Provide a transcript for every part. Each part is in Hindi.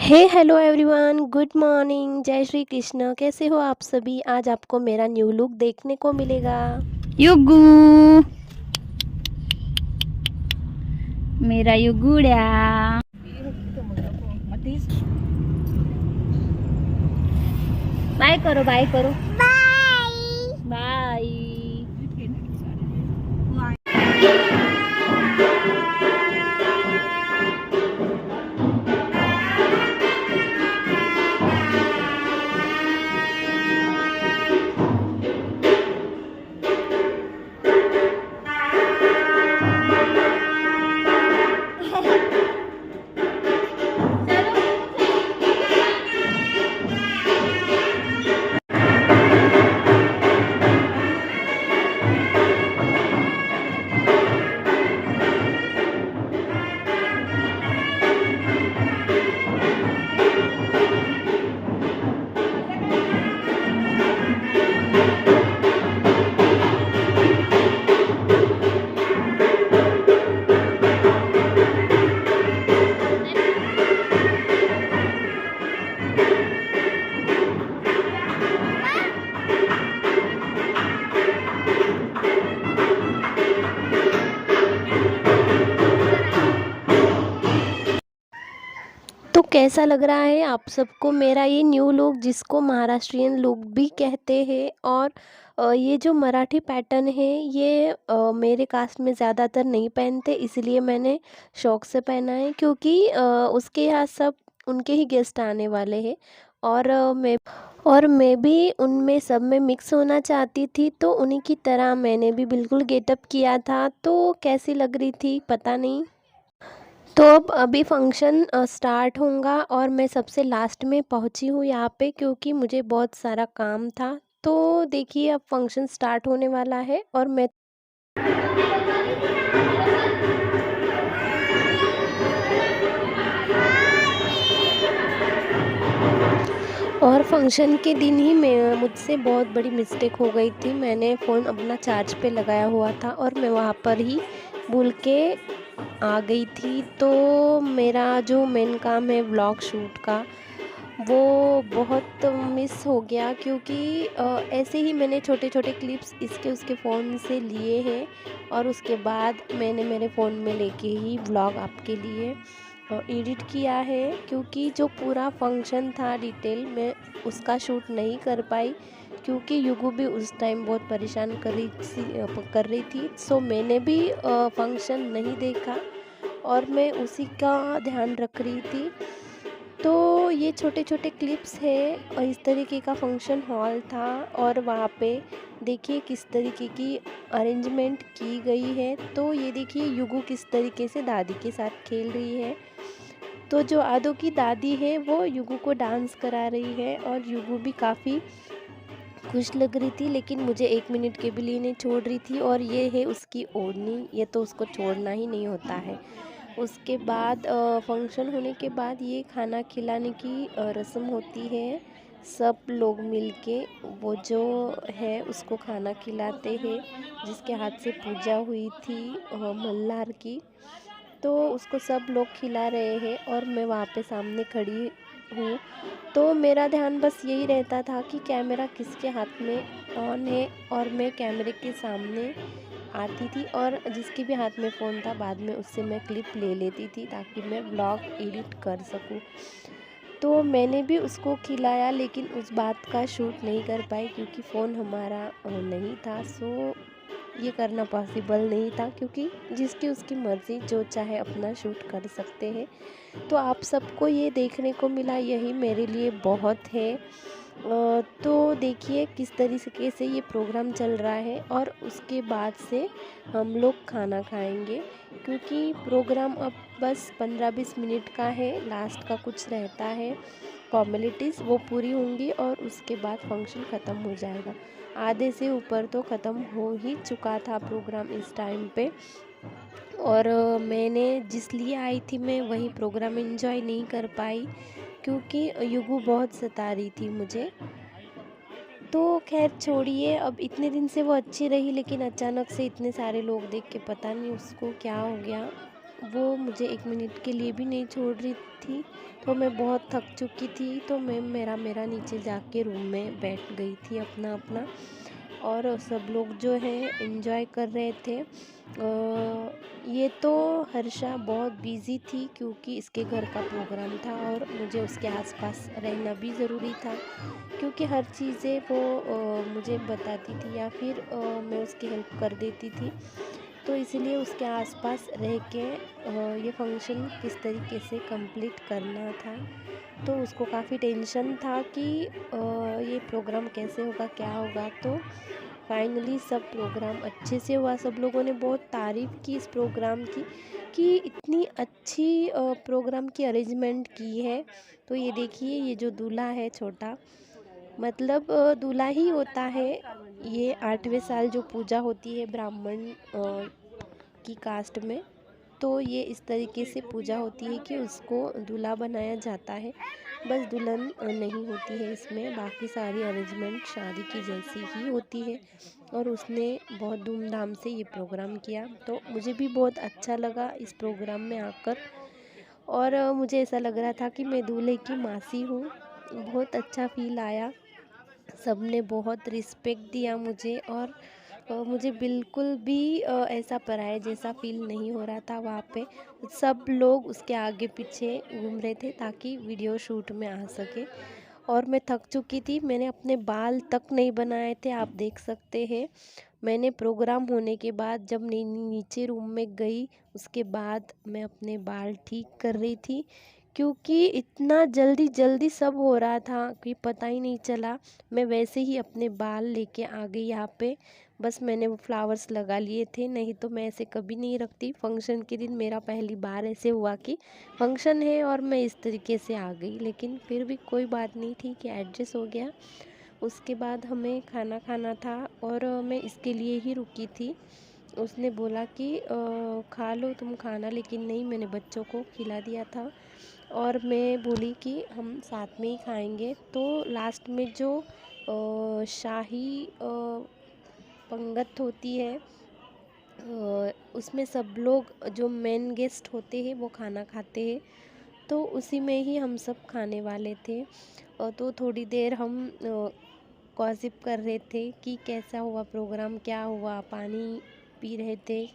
हे हेलो एवरीवन, गुड मॉर्निंग, जय श्री कृष्ण। कैसे हो आप सभी? आज आपको मेरा न्यू लुक देखने को मिलेगा। युगू, मेरा युगुड्या। बाय करो, बाय करो, बाय। तो कैसा लग रहा है आप सबको मेरा ये न्यू लुक, जिसको महाराष्ट्रियन लुक भी कहते हैं। और ये जो मराठी पैटर्न है, ये मेरे कास्ट में ज़्यादातर नहीं पहनते, इसलिए मैंने शौक से पहना है, क्योंकि उसके यहाँ सब उनके ही गेस्ट आने वाले हैं। और मैं भी उनमें सब में मिक्स होना चाहती थी, तो उन्हीं की तरह मैंने भी बिल्कुल गेटअप किया था। तो कैसी लग रही थी पता नहीं। तो अब अभी फंक्शन स्टार्ट होगा, और मैं सबसे लास्ट में पहुंची हूँ यहाँ पे, क्योंकि मुझे बहुत सारा काम था। तो देखिए, अब फंक्शन स्टार्ट होने वाला है, और फंक्शन के दिन ही मैं मुझसे बहुत बड़ी मिस्टेक हो गई थी। मैंने फ़ोन अपना चार्ज पे लगाया हुआ था, और मैं वहाँ पर ही भूल के आ गई थी। तो मेरा जो मेन काम है व्लॉग शूट का, वो बहुत मिस हो गया, क्योंकि ऐसे ही मैंने छोटे छोटे क्लिप्स इसके उसके फ़ोन से लिए हैं, और उसके बाद मैंने मेरे फ़ोन में लेके ही व्लॉग आपके लिए एडिट किया है। क्योंकि जो पूरा फंक्शन था डिटेल में, उसका शूट नहीं कर पाई, क्योंकि युगु भी उस टाइम बहुत परेशान कर रही थी। सो मैंने भी फंक्शन नहीं देखा, और मैं उसी का ध्यान रख रही थी। तो ये छोटे छोटे क्लिप्स है, और इस तरीके का फंक्शन हॉल था, और वहाँ पे देखिए किस तरीके की अरेंजमेंट की गई है। तो ये देखिए युगु किस तरीके से दादी के साथ खेल रही है। तो जो आदो की दादी है, वो युगु को डांस करा रही है, और युगु भी काफ़ी खुश लग रही थी, लेकिन मुझे 1 मिनट के भी लिए नहीं छोड़ रही थी। और ये है उसकी ओढ़नी, ये तो उसको छोड़ना ही नहीं होता है। उसके बाद फंक्शन होने के बाद ये खाना खिलाने की रस्म होती है। सब लोग मिलके वो जो है उसको खाना खिलाते हैं, जिसके हाथ से पूजा हुई थी मल्हार की। तो उसको सब लोग खिला रहे हैं, और मैं वहाँ पे सामने खड़ी हूँ। तो मेरा ध्यान बस यही रहता था कि कैमरा किसके हाथ में ऑन है, और मैं कैमरे के सामने आती थी, और जिसके भी हाथ में फ़ोन था बाद में उससे मैं क्लिप ले लेती थी, ताकि मैं ब्लॉग एडिट कर सकूं। तो मैंने भी उसको खिलाया, लेकिन उस बात का शूट नहीं कर पाई, क्योंकि फ़ोन हमारा नहीं था। सो ये करना पॉसिबल नहीं था, क्योंकि जिसकी उसकी मर्ज़ी, जो चाहे अपना शूट कर सकते हैं। तो आप सबको ये देखने को मिला, यही मेरे लिए बहुत है। तो देखिए किस तरीके से ये प्रोग्राम चल रहा है, और उसके बाद से हम लोग खाना खाएंगे, क्योंकि प्रोग्राम अब बस 15-20 मिनट का है। लास्ट का कुछ रहता है फॉर्मेलिटीज़, वो पूरी होंगी, और उसके बाद फंक्शन ख़त्म हो जाएगा। आधे से ऊपर तो ख़त्म हो ही चुका था प्रोग्राम इस टाइम पे। और मैंने जिस लिए आई थी, मैं वही प्रोग्राम एंजॉय नहीं कर पाई, क्योंकि युगु बहुत सता रही थी मुझे। तो खैर छोड़िए, अब इतने दिन से वो अच्छी रही, लेकिन अचानक से इतने सारे लोग देख के पता नहीं उसको क्या हो गया। वो मुझे 1 मिनट के लिए भी नहीं छोड़ रही थी। तो मैं बहुत थक चुकी थी, तो मैं मेरा मेरा नीचे जाके रूम में बैठ गई थी अपना अपना। और सब लोग जो है एंजॉय कर रहे थे। ये तो हर्षा बहुत बिज़ी थी क्योंकि इसके घर का प्रोग्राम था और मुझे उसके आसपास रहना भी ज़रूरी था, क्योंकि हर चीज़ें वो मुझे बताती थी या फिर मैं उसकी हेल्प कर देती थी। तो इसलिए उसके आसपास रह के ये फंक्शन किस तरीके से कंप्लीट करना था। तो उसको काफ़ी टेंशन था कि ये प्रोग्राम कैसे होगा, क्या होगा। तो फाइनली सब प्रोग्राम अच्छे से हुआ। सब लोगों ने बहुत तारीफ़ की इस प्रोग्राम की, कि इतनी अच्छी प्रोग्राम की अरेंजमेंट की है। तो ये देखिए, ये जो दूल्हा है छोटा, मतलब दूल्हा ही होता है। ये 8वें साल जो पूजा होती है ब्राह्मण की कास्ट में, तो ये इस तरीके से पूजा होती है कि उसको दूल्हा बनाया जाता है। बस दुल्हन नहीं होती है इसमें, बाकी सारी अरेंजमेंट शादी की जैसी ही होती है। और उसने बहुत धूमधाम से ये प्रोग्राम किया, तो मुझे भी बहुत अच्छा लगा इस प्रोग्राम में आकर। और मुझे ऐसा लग रहा था कि मैं दूल्हे की मासी हूँ। बहुत अच्छा फील आया। सबने बहुत रिस्पेक्ट दिया मुझे। और मुझे बिल्कुल भी ऐसा पराये जैसा फ़ील नहीं हो रहा था वहाँ पे। सब लोग उसके आगे पीछे घूम रहे थे ताकि वीडियो शूट में आ सके। और मैं थक चुकी थी, मैंने अपने बाल तक नहीं बनाए थे, आप देख सकते हैं। मैंने प्रोग्राम होने के बाद जब नीचे रूम में गई, उसके बाद मैं अपने बाल ठीक कर रही थी, क्योंकि इतना जल्दी जल्दी सब हो रहा था कि पता ही नहीं चला। मैं वैसे ही अपने बाल लेके आ गई यहाँ पे। बस मैंने वो फ्लावर्स लगा लिए थे, नहीं तो मैं ऐसे कभी नहीं रखती। फंक्शन के दिन मेरा पहली बार ऐसे हुआ कि फंक्शन है और मैं इस तरीके से आ गई, लेकिन फिर भी कोई बात नहीं, ठीक है, एडजस्ट हो गया। उसके बाद हमें खाना खाना था और मैं इसके लिए ही रुकी थी। उसने बोला कि खा लो तुम खाना, लेकिन नहीं, मैंने बच्चों को खिला दिया था। और मैं बोली कि हम साथ में ही खाएंगे। तो लास्ट में जो शाही पंगत होती है, उसमें सब लोग जो मेन गेस्ट होते हैं वो खाना खाते हैं। तो उसी में ही हम सब खाने वाले थे। तो थोड़ी देर हम गॉसिप कर रहे थे कि कैसा हुआ प्रोग्राम, क्या हुआ। पानी पी रहे थे,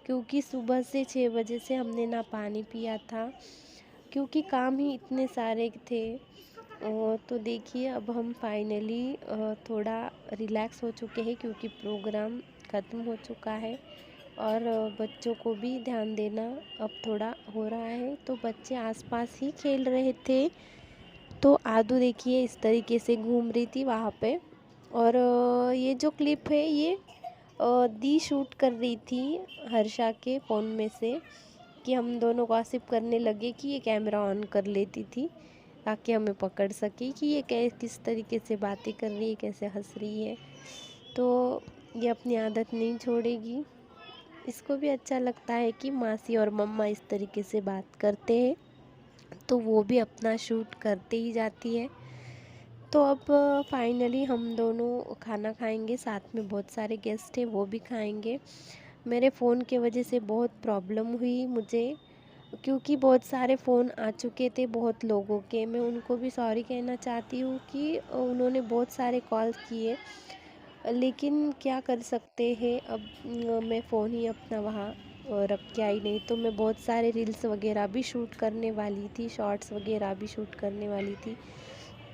क्योंकि सुबह से 6 बजे से हमने ना पानी पिया था, क्योंकि काम ही इतने सारे थे। तो देखिए, अब हम फाइनली थोड़ा रिलैक्स हो चुके हैं, क्योंकि प्रोग्राम ख़त्म हो चुका है। और बच्चों को भी ध्यान देना अब थोड़ा हो रहा है। तो बच्चे आसपास ही खेल रहे थे। तो आदू देखिए इस तरीके से घूम रही थी वहाँ पे। और ये जो क्लिप है, ये दी शूट कर रही थी हर्षा के फ़ोन में से, कि हम दोनों गॉसिप करने लगे कि ये कैमरा ऑन कर लेती थी ताकि हमें पकड़ सके कि ये किस तरीके से बातें कर रही है, कैसे हंस रही है। तो ये अपनी आदत नहीं छोड़ेगी। इसको भी अच्छा लगता है कि मासी और मम्मा इस तरीके से बात करते हैं, तो वो भी अपना शूट करते ही जाती है। तो अब फाइनली हम दोनों खाना खाएंगे, साथ में बहुत सारे गेस्ट हैं वो भी खाएंगे। मेरे फ़ोन के वजह से बहुत प्रॉब्लम हुई मुझे, क्योंकि बहुत सारे फ़ोन आ चुके थे बहुत लोगों के। मैं उनको भी सॉरी कहना चाहती हूँ कि उन्होंने बहुत सारे कॉल किए, लेकिन क्या कर सकते हैं। अब मैं फ़ोन ही अपना वहाँ रख के आई, नहीं तो मैं बहुत सारे रील्स वगैरह भी शूट करने वाली थी, शॉर्ट्स वगैरह भी शूट करने वाली थी।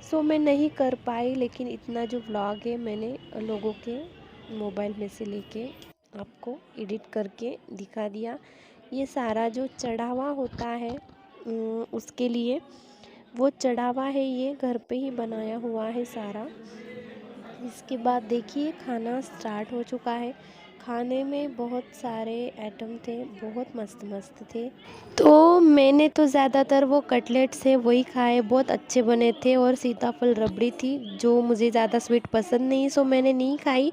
सो मैं नहीं कर पाई, लेकिन इतना जो व्लॉग है मैंने लोगों के मोबाइल में से लेके आपको एडिट करके दिखा दिया। ये सारा जो चढ़ावा होता है उसके लिए, वो चढ़ावा है, ये घर पे ही बनाया हुआ है सारा। इसके बाद देखिए खाना स्टार्ट हो चुका है। खाने में बहुत सारे आइटम थे, बहुत मस्त मस्त थे। तो मैंने तो ज़्यादातर वो कटलेट्स है वही खाए, बहुत अच्छे बने थे। और सीताफल रबड़ी थी, जो मुझे ज़्यादा स्वीट पसंद नहीं, सो मैंने नहीं खाई।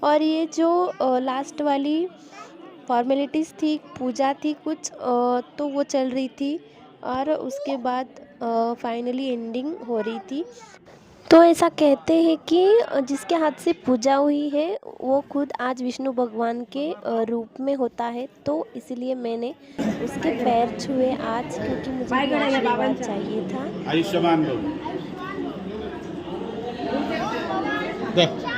और ये जो लास्ट वाली फॉर्मेलिटीज़ थी, पूजा थी कुछ, तो वो चल रही थी। और उसके बाद फाइनली एंडिंग हो रही थी। तो ऐसा कहते हैं कि जिसके हाथ से पूजा हुई है वो खुद आज विष्णु भगवान के रूप में होता है। तो इसलिए मैंने उसके पैर छुए आज, क्योंकि मुझे भी आशीर्वाद चाहिए था। आयुष्मान भव। देख